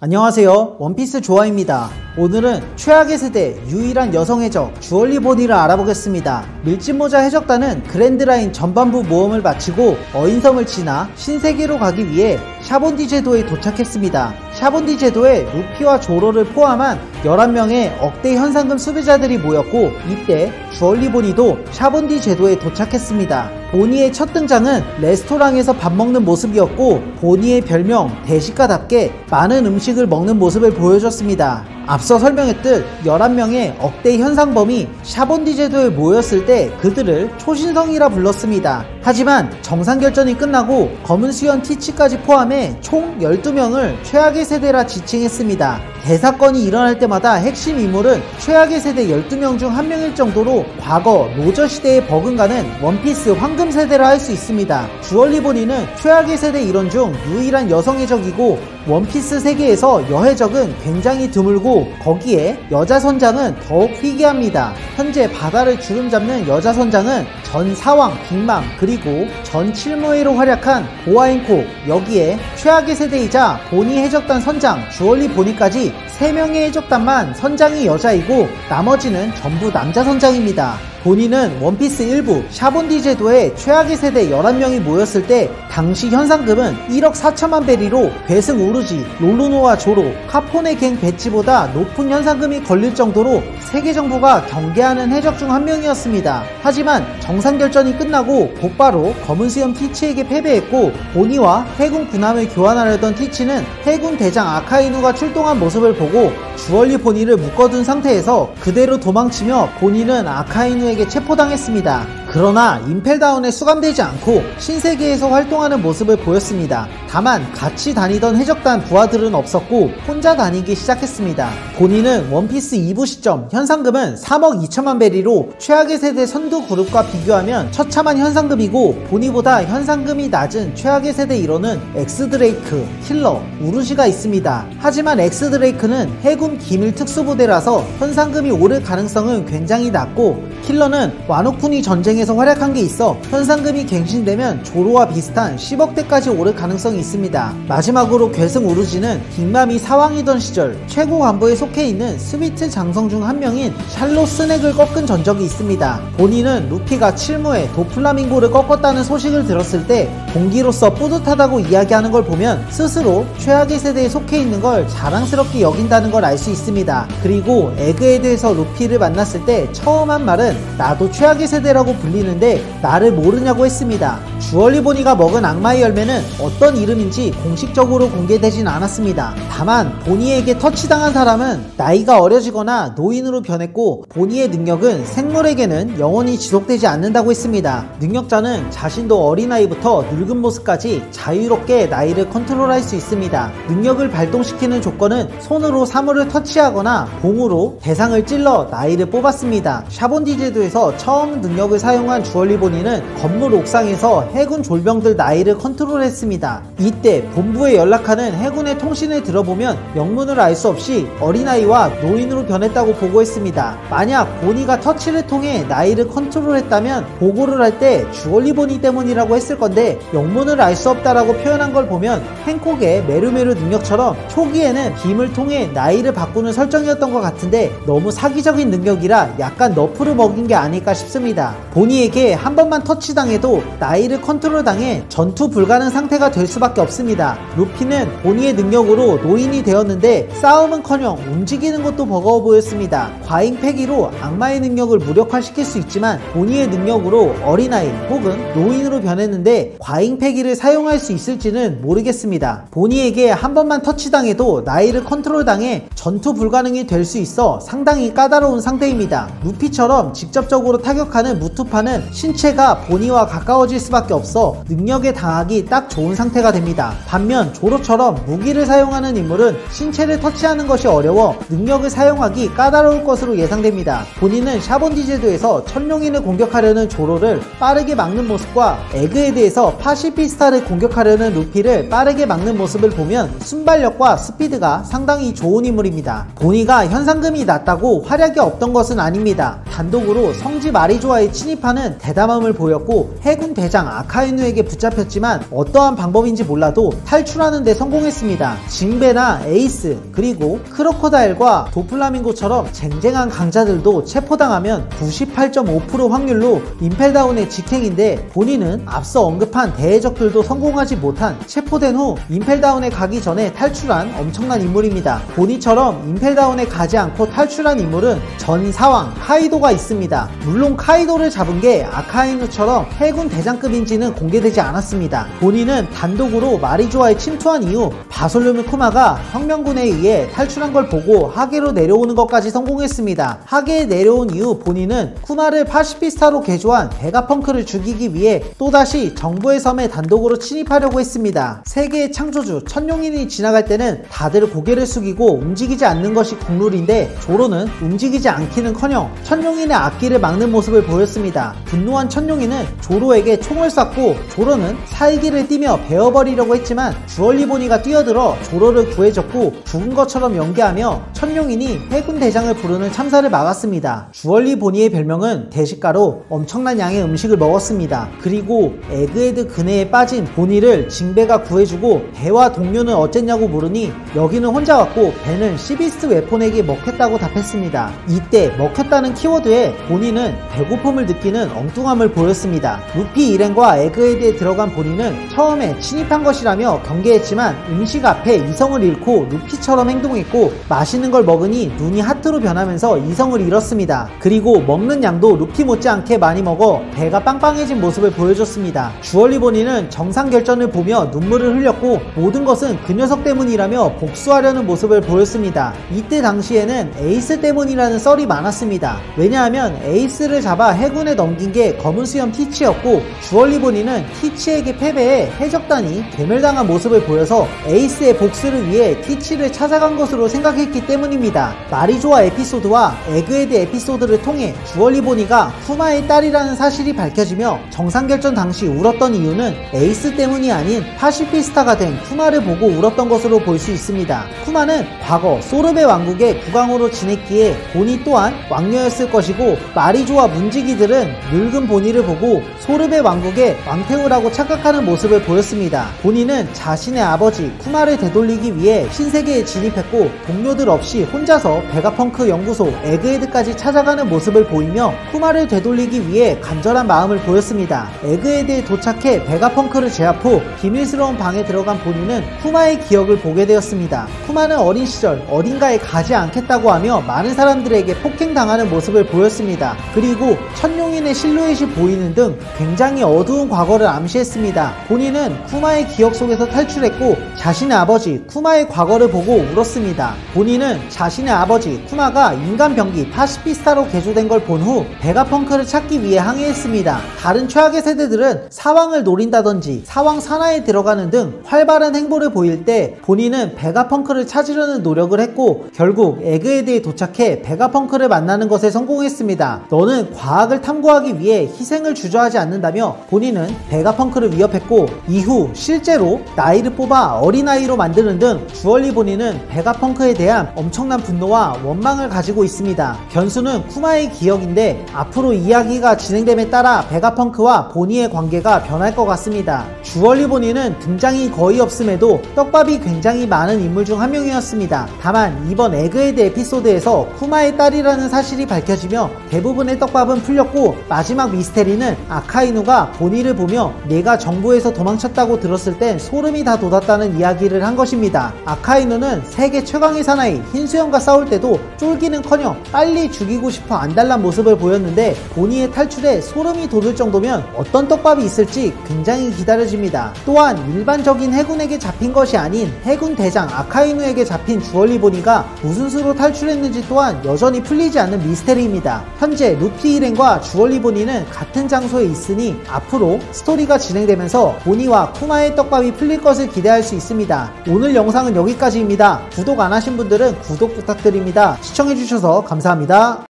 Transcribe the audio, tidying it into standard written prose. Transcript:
안녕하세요, 원피스 조아입니다. 오늘은 최악의 세대 유일한 여성 해적 주얼리 보니를 알아보겠습니다. 밀짚모자 해적단은 그랜드라인 전반부 모험을 마치고 어인섬을 지나 신세계로 가기 위해 샤본디 제도에 도착했습니다. 샤본디 제도에 루피와 조로를 포함한 11명의 억대 현상금 수배자들이 모였고, 이때 주얼리 보니도 샤본디 제도에 도착했습니다. 보니의 첫 등장은 레스토랑에서 밥 먹는 모습이었고, 보니의 별명 대식가답게 많은 음식을 먹는 모습을 보여줬습니다. 앞서 설명했듯 11명의 억대 현상범이 샤본디 제도에 모였을 때 그들을 초신성이라 불렀습니다. 하지만 정상결전이 끝나고 검은 수연 티치까지 포함해 총 12명을 최악의 세대라 지칭했습니다. 대사건이 일어날 때마다 핵심 인물은 최악의 세대 12명 중 한 명일 정도로 과거 로저 시대에 버금가는 원피스 황금 세대라 할 수 있습니다. 주얼리 보니는 최악의 세대 일원 중 유일한 여성 해적이고, 원피스 세계에서 여해적은 굉장히 드물고, 거기에 여자 선장은 더욱 희귀합니다. 현재 바다를 주름잡는 여자 선장은 전 사왕 빅맘 그리고 전 칠모에로 활약한 보아행콕, 여기에 최악의 세대이자 보니 해적단 선장 주얼리 보니까지 3명의 해적단만 선장이 여자이고 나머지는 전부 남자 선장입니다. 보니는 원피스 1부 샤본디 제도에 최악의 세대 11명이 모였을 때 당시 현상금은 1억 4천만 베리로 괴승 우르지, 롤루노와 조로, 카포네 갱 배치보다 높은 현상금이 걸릴 정도로 세계 정부가 경계하는 해적 중 한 명이었습니다. 하지만 정상결전이 끝나고 곧바로 검은 수염 티치에게 패배했고, 보니와 해군 군함을 교환하려던 티치는 해군 대장 아카이누가 출동한 모습을 보고 주얼리 보니를 묶어둔 상태에서 그대로 도망치며 보니는 아카이누에게 체포당했습니다. 그러나 임펠다운에 수감되지 않고 신세계에서 활동하는 모습을 보였습니다. 다만 같이 다니던 해적단 부하들은 없었고 혼자 다니기 시작했습니다. 보니는 원피스 2부 시점 현상금은 3억 2천만 베리로 최악의 세대 선두 그룹과 비교하면 처참한 현상금이고, 보니보다 현상금이 낮은 최악의 세대 일원은 엑스드레이크, 킬러, 우르시가 있습니다. 하지만 엑스드레이크는 해군 기밀 특수부대라서 현상금이 오를 가능성은 굉장히 낮고, 킬러는 와노쿠니 전쟁에서 활약한 게 있어 현상금이 갱신되면 조로와 비슷한 10억대까지 오를 가능성이 있습니다. 마지막으로 괴승 우르지는 빅맘이 사왕이던 시절 최고 간부에 속해 있는 스위트 장성 중 한 명인 샬롯 스넥을 꺾은 전적이 있습니다. 보니는 루피가 칠무에 도플라밍고를 꺾었다는 소식을 들었을 때 동기로서 뿌듯하다고 이야기하는 걸 보면 스스로 최악의 세대에 속해 있는 걸 자랑스럽게 여긴다는 걸 알 수 있습니다. 그리고 에그헤드에서 루피를 만났을 때 처음 한 말은 나도 최악의 세대라고 불리는데 나를 모르냐고 했습니다. 주얼리 보니가 먹은 악마의 열매는 어떤 이름인지 공식적으로 공개되진 않았습니다. 다만 보니에게 터치당한 사람은 나이가 어려지거나 노인으로 변했고, 보니의 능력은 생물에게는 영원히 지속되지 않는다고 했습니다. 능력자는 자신도 어린아이부터 늙은 모습까지 자유롭게 나이를 컨트롤할 수 있습니다. 능력을 발동시키는 조건은 손으로 사물을 터치하거나 봉으로 대상을 찔러 나이를 뽑았습니다. 샤본디 제도에서 처음 능력을 사용한 주얼리 보니는 건물 옥상에서 해군 졸병들 나이를 컨트롤했습니다. 이때 본부에 연락하는 해군의 통신을 들어보면 영문을 알 수 없이 어린아이와 노인으로 변했다고 보고했습니다. 만약 보니가 터치를 통해 나이를 컨트롤했다면 보고를 할 때 주얼리 보니 때문이라고 했을 건데, 영문을 알 수 없다라고 표현한 걸 보면 행콕의 메루메루 능력처럼 초기에는 빔을 통해 나이를 바꾸는 설정이었던 것 같은데 너무 사기적인 능력이라 약간 너프를 먹인 게 아닐까 싶습니다. 보니에게 한 번만 터치당해도 나이를 컨트롤당해 전투 불가능 상태가 될 수밖에 없습니다. 루피는 보니의 능력으로 노인이 되었는데 싸움은커녕 움직이는 것도 버거워 보였습니다. 과잉 폐기로 악마의 능력을 무력화시킬 수 있지만 보니의 능력으로 어린아이 혹은 노인으로 변했는데 과잉 폐기를 사용할 수 있을지는 모르겠습니다. 보니에게 한 번만 터치당해도 나이를 컨트롤당해 전투 불가능이 될 수 있어 상당히 까다로운 상태입니다. 루피처럼 직접적으로 타격하는 무투파는 신체가 보니와 가까워질 수밖에 없어 능력에 당하기 딱 좋은 상태가 됩니다. 반면 조로처럼 무기를 사용하는 인물은 신체를 터치하는 것이 어려워 능력을 사용하기 까다로울 것으로 예상됩니다. 본인은 샤본디 제도에서 천룡인을 공격하려는 조로를 빠르게 막는 모습과 에그헤드에서 파시피스타를 공격하려는 루피를 빠르게 막는 모습을 보면 순발력과 스피드가 상당히 좋은 인물입니다. 보니가 현상금이 낮다고 활약이 없던 것은 아닙니다. 단독으로 성지 마리조아에 침입한 진입하는 대담함을 보였고 해군 대장 아카이누에게 붙잡혔지만 어떠한 방법인지 몰라도 탈출하는 데 성공했습니다. 징베나 에이스 그리고 크로코다일과 도플라밍고처럼 쟁쟁한 강자들도 체포당하면 98.5% 확률로 임펠다운의 직행인데 본인은 앞서 언급한 대해적들도 성공하지 못한 체포된 후 임펠다운에 가기 전에 탈출한 엄청난 인물입니다. 보니처럼 임펠다운에 가지 않고 탈출한 인물은 전 사왕 카이도가 있습니다. 물론 카이도를 잡은 게 아카이누처럼 해군 대장급인지는 공개되지 않았습니다. 본인은 단독으로 마리조아에 침투한 이후 바솔루무 쿠마가 혁명군에 의해 탈출한 걸 보고 하계로 내려오는 것까지 성공했습니다. 하계에 내려온 이후 본인은 쿠마를 파시피스타로 개조한 베가펑크를 죽이기 위해 또다시 정부의 섬에 단독으로 침입하려고 했습니다. 세계의 창조주 천룡인이 지나갈 때는 다들 고개를 숙이고 움직이지 않는 것이 국룰인데 조로는 움직이지 않기는커녕 천룡인의 앞길을 막는 모습을 보였습니다. 분노한 천룡인은 조로에게 총을 쐈고 조로는 살기를 띠며 베어버리려고 했지만 주얼리보니가 뛰어들어 조로를 구해줬고 죽은 것처럼 연기하며 천룡인이 해군 대장을 부르는 참사를 막았습니다. 주얼리보니의 별명은 대식가로 엄청난 양의 음식을 먹었습니다. 그리고 에그헤드 근해에 빠진 보니를 징베가 구해주고 배와 동료는 어쨌냐고 물으니 여기는 혼자 왔고 배는 시비스트 웨폰에게 먹혔다고 답했습니다. 이때 먹혔다는 키워드에 보니는 배고픔을 느끼는 엉뚱함을 보였습니다. 루피 일행과 에그헤드에 들어간 보니는 처음에 침입한 것이라며 경계했지만 음식 앞에 이성을 잃고 루피처럼 행동했고 맛있는 걸 먹으니 눈이 하트로 변하면서 이성을 잃었습니다. 그리고 먹는 양도 루피 못지않게 많이 먹어 배가 빵빵해진 모습을 보여줬습니다. 주얼리보니는 정상결전을 보며 눈물을 흘렸고 모든 것은 그 녀석 때문이라며 복수하려는 모습을 보였습니다. 이때 당시에는 에이스 때문이라는 썰이 많았습니다. 왜냐하면 에이스를 잡아 해군에 넘긴 게 검은 수염 티치였고 주얼리보니는 티치에게 패배해 해적단이 괴멸당한 모습을 보여서 에이스의 복수를 위해 티치를 찾아간 것으로 생각했기 때문입니다. 마리조아 에피소드와 에그헤드 에피소드를 통해 주얼리보니가 쿠마의 딸이라는 사실이 밝혀지며 정상결전 당시 울었던 이유는 에이스 때문이 아닌 파시피스타가 된 쿠마를 보고 울었던 것으로 볼 수 있습니다. 쿠마는 과거 소르베 왕국의 국왕으로 지냈기에 보니 또한 왕녀였을 것이고 마리조아 문지기들은 늙은 보니를 보고 소르베 왕국의 왕태우라고 착각하는 모습을 보였습니다. 보니는 자신의 아버지 쿠마를 되돌리기 위해 신세계에 진입했고 동료들 없이 혼자서 베가펑크 연구소 에그헤드까지 찾아가는 모습을 보이며 쿠마를 되돌리기 위해 간절한 마음을 보였습니다. 에그헤드에 도착해 베가펑크를 제압 후 비밀스러운 방에 들어간 보니는 쿠마의 기억을 보게 되었습니다. 쿠마는 어린 시절 어딘가에 가지 않겠다고 하며 많은 사람들에게 폭행당하는 모습을 보였습니다. 그리고 천룡인의 실루엣이 보이는 등 굉장히 어두운 과거를 암시했습니다. 보니는 쿠마의 기억 속에서 탈출했고 자신의 아버지 쿠마의 과거를 보고 울었습니다. 보니는 자신의 아버지 쿠마가 인간 병기 파시피스타로 개조된 걸 본 후 베가펑크를 찾기 위해 항해했습니다. 다른 최악의 세대들은 사왕을 노린다든지 사왕 산하에 들어가는 등 활발한 행보를 보일 때 보니는 베가펑크를 찾으려는 노력을 했고 결국 에그헤드에 도착해 베가펑크를 만나는 것에 성공했습니다. 너는 과학을 탐구하기 위해 희생을 주저하지 않는다며 보니는 베가펑크를 위협했고 이후 실제로 나이를 뽑아 어린아이로 만드는 등 주얼리보니는 베가펑크에 대한 엄청난 분노와 원망을 가지고 있습니다. 변수는 쿠마의 기억인데 앞으로 이야기가 진행됨에 따라 베가펑크와 보니의 관계가 변할 것 같습니다. 주얼리보니는 등장이 거의 없음에도 떡밥이 굉장히 많은 인물 중 한 명이었습니다. 다만 이번 에그헤드 에피소드에서 쿠마의 딸이라는 사실이 밝혀지며 대부분의 떡밥은 풀렸고 마지막 미스테리는 아카이누가 보니를 보며 내가 정부에서 도망쳤다고 들었을 땐 소름이 다 돋았다는 이야기를 한 것입니다. 아카이누는 세계 최강의 사나이 흰수염과 싸울 때도 쫄기는커녕 빨리 죽이고 싶어 안달난 모습을 보였는데 보니의 탈출에 소름이 돋을 정도면 어떤 떡밥이 있을지 굉장히 기다려집니다. 또한 일반적인 해군에게 잡힌 것이 아닌 해군 대장 아카이누에게 잡힌 주얼리보니가 무슨 수로 탈출했는지 또한 여전히 풀리지 않는 미스테리입니다. 현재 루피 일행과 주얼리보니는 같은 장소에 있으니 앞으로 스토리가 진행되면서 보니와 쿠마의 떡밥이 풀릴 것을 기대할 수 있습니다. 오늘 영상은 여기까지입니다. 구독 안 하신 분들은 구독 부탁드립니다. 시청해주셔서 감사합니다.